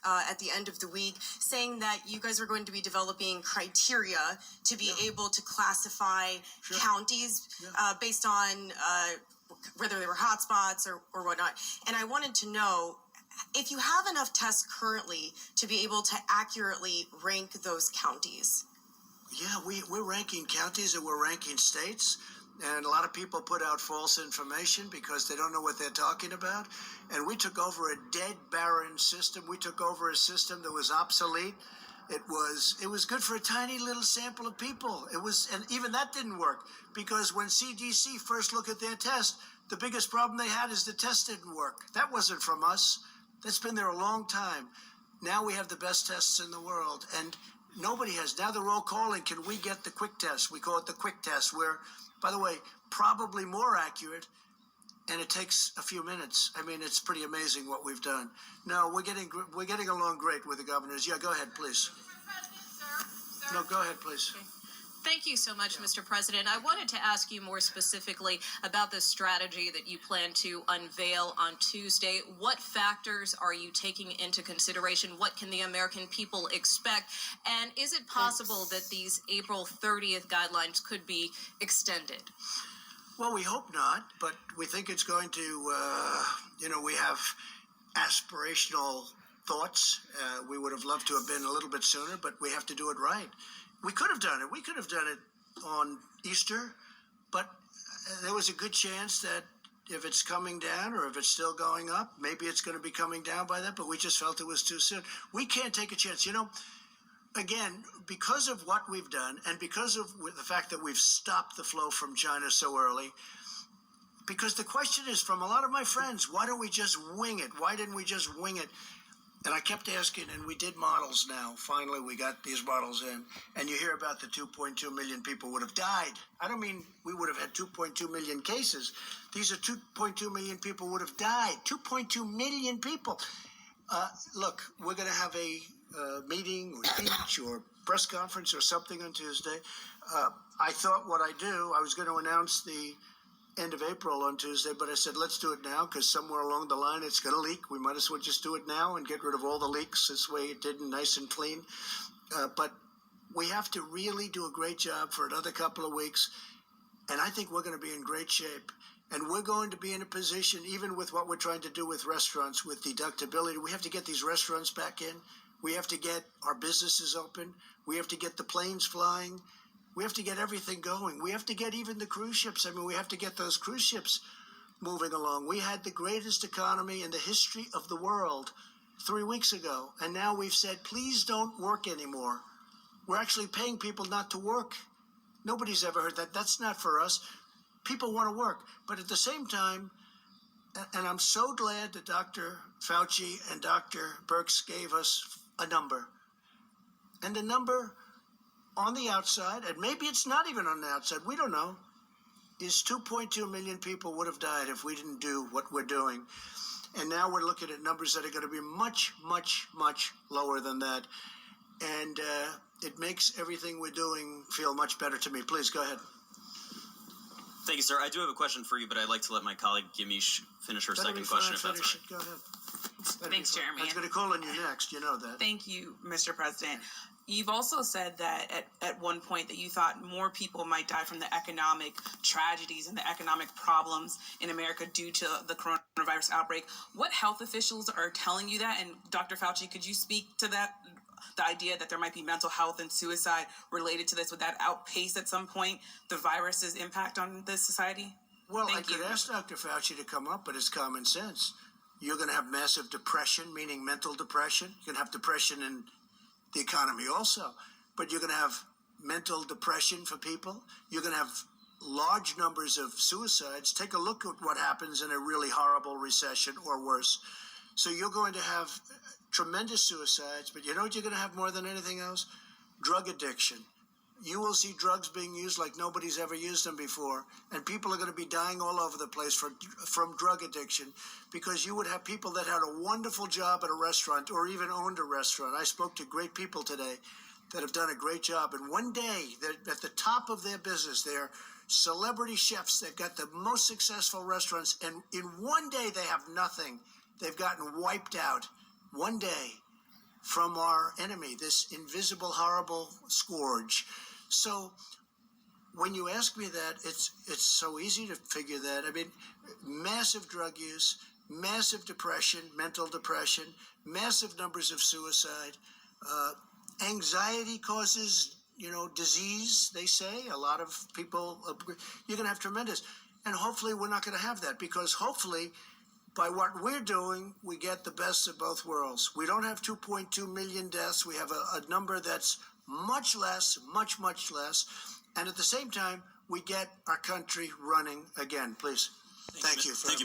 at the end of the week, saying that you guys are going to be developing criteria to be able to classify counties based on whether they were hotspots or whatnot. And I wanted to know if you have enough tests currently to be able to accurately rank those counties. Yeah, we're ranking counties and we're ranking states. And a lot of people put out false information because they don't know what they're talking about. And we took over a dead, barren system. We took over a system that was obsolete. It was good for a tiny little sample of people. And even that didn't work because when CDC first looked at their test, the biggest problem they had is the test didn't work. That wasn't from us. That's been there a long time. Now we have the best tests in the world, and nobody has. Now they're all calling, can we get the quick test? We call it the quick test, where, by the way, probably more accurate, and it takes a few minutes. I mean, it's pretty amazing what we've done. No, we're getting along great with the governors. Yeah, go ahead, please. No, go ahead, please. Okay. Thank you so much, Mr. President. I wanted to ask you more specifically about the strategy that you plan to unveil on Tuesday. What factors are you taking into consideration? What can the American people expect? And is it possible that these April 30th guidelines could be extended? Well, we hope not, but we think it's going to, we have aspirational thoughts. We would have loved to have been a little bit sooner, but we have to do it right. We could have done it. We could have done it on Easter, but there was a good chance that if it's coming down or if it's still going up, maybe it's going to be coming down by then, but we just felt it was too soon. We can't take a chance. Again, because of what we've done and because of the fact that we've stopped the flow from China so early, because the question is from a lot of my friends, why don't we just wing it? Why didn't we just wing it? And I kept asking, and we did models now. Finally, we got these models in. And you hear about the 2.2 million people would have died. I don't mean we would have had 2.2 million cases. These are 2.2 million people would have died. 2.2 million people. Look, we're going to have a meeting or speech or press conference or something on Tuesday. I thought what I was going to announce the end of April on Tuesday, but I said, let's do it now because somewhere along the line it's going to leak. We might as well just do it now and get rid of all the leaks. This way it did nice and clean. But we have to really do a great job for another couple of weeks. And I think we're going to be in great shape. And we're going to be in a position, even with what we're trying to do with restaurants, with deductibility, we have to get these restaurants back in. We have to get our businesses open. We have to get the planes flying. We have to get everything going. We have to get even the cruise ships. I mean, we have to get those cruise ships moving along. We had the greatest economy in the history of the world 3 weeks ago. And now we've said, please don't work anymore. We're actually paying people not to work. Nobody's ever heard that. That's not for us. People want to work. But at the same time, and I'm so glad that Dr. Fauci and Dr. Birx gave us a number. And the number on the outside, and maybe it's not even on the outside, we don't know, is 2.2 million people would have died if we didn't do what we're doing. And now we're looking at numbers that are going to be much, much, much lower than that. And it makes everything we're doing feel much better to me. Please, go ahead. Thank you, sir. I do have a question for you, but I'd like to let my colleague Gimish finish her second question, if that's all right. Go ahead. Thanks, Jeremy. I was going to call on you next. You know that. Thank you, Mr. President. You've also said that at one point that you thought more people might die from the economic tragedies and the economic problems in America due to the coronavirus outbreak. What health officials are telling you that? And Dr. Fauci, could you speak to that? The idea that there might be mental health and suicide related to this, would that outpace at some point the virus's impact on the society? Well, I could ask Dr. Fauci to come up, but it's common sense. You're going to have massive depression, meaning mental depression. You're going to have depression in the economy also, but you're going to have mental depression for people. You're going to have large numbers of suicides. Take a look at what happens in a really horrible recession or worse. So you're going to have tremendous suicides, but you know what you're going to have more than anything else? Drug addiction. You will see drugs being used like nobody's ever used them before, and people are going to be dying all over the place from drug addiction, because you would have people that had a wonderful job at a restaurant or even owned a restaurant. I spoke to great people today that have done a great job, and one day they're at the top of their business. They're celebrity chefs. They've got the most successful restaurants, and in one day they have nothing. They've gotten wiped out. One day. from our enemy, this invisible, horrible scourge. So when you ask me that, it's so easy to figure that. I mean, massive drug use, massive depression, mental depression, massive numbers of suicide. Anxiety causes, disease, they say. A lot of people, you're going to have tremendous. And hopefully we're not going to have that, because hopefully by what we're doing, we get the best of both worlds. We don't have 2.2 million deaths. We have a number that's much less, much, much less. And at the same time, we get our country running again. Please. Thank you. Thank you.